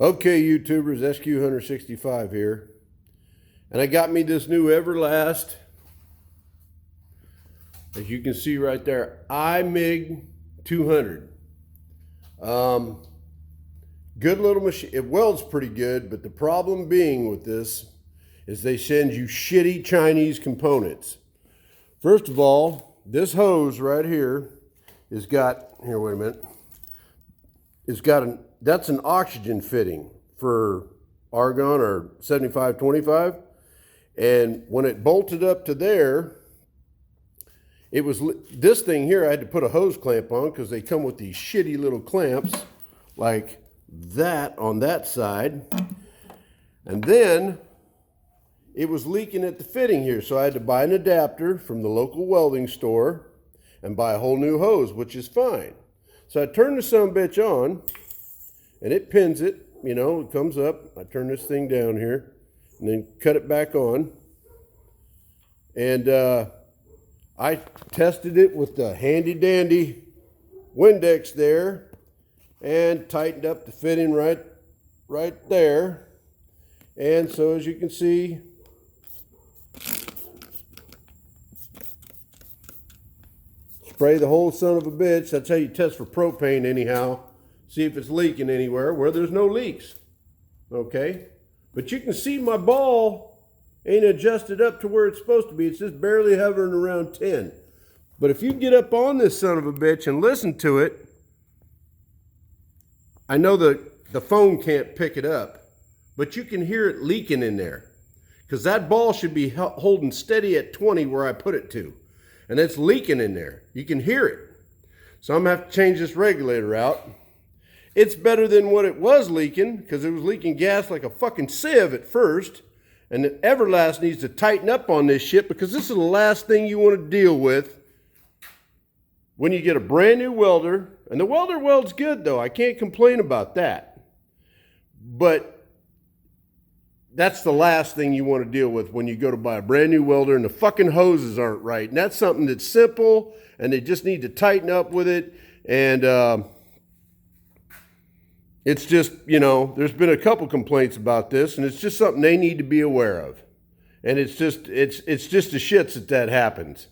Okay, YouTubers, SQ165 here. And I got me this new Everlast. As you can see right there, iMig 200. Good little machine. It welds pretty good, but the problem being with this is they send you shitty Chinese components. First of all, this hose right here has got, here, wait a minute. It's got that's an oxygen fitting for argon or 7525. And when it bolted up to there, it was, this thing here, I had to put a hose clamp on because they come with these shitty little clamps like that on that side. And then it was leaking at the fitting here. So I had to buy an adapter from the local welding store and buy a whole new hose, which is fine. So I turned the sumbitch on and it pins it, you know, it comes up. I turn this thing down here and then cut it back on. And I tested it with the handy dandy Windex there and tightened up the fitting right there. And so as you can see, spray the whole son of a bitch. That's how you test for propane anyhow. See if it's leaking anywhere where there's no leaks. Okay? But you can see my ball ain't adjusted up to where it's supposed to be. It's just barely hovering around 10. But if you get up on this son of a bitch and listen to it, I know the phone can't pick it up, but you can hear it leaking in there. Because that ball should be holding steady at 20 where I put it to. And it's leaking in there. You can hear it. So I'm going to have to change this regulator out. It's better than what it was leaking, because it was leaking gas like a fucking sieve at first. And the Everlast needs to tighten up on this shit, because this is the last thing you want to deal with when you get a brand new welder. And the welder welds good though, I can't complain about that. But that's the last thing you want to deal with when you go to buy a brand new welder and the fucking hoses aren't right. And that's something that's simple and they just need to tighten up with it. And it's just, you know, there's been a couple complaints about this and it's just something they need to be aware of. And it's just the shits that happens.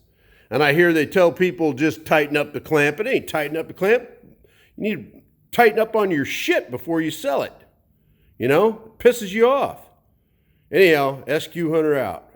And I hear they tell people just tighten up the clamp. It ain't tighten up the clamp. You need to tighten up on your shit before you sell it. You know, it pisses you off. Anyhow, SQ Hunter out.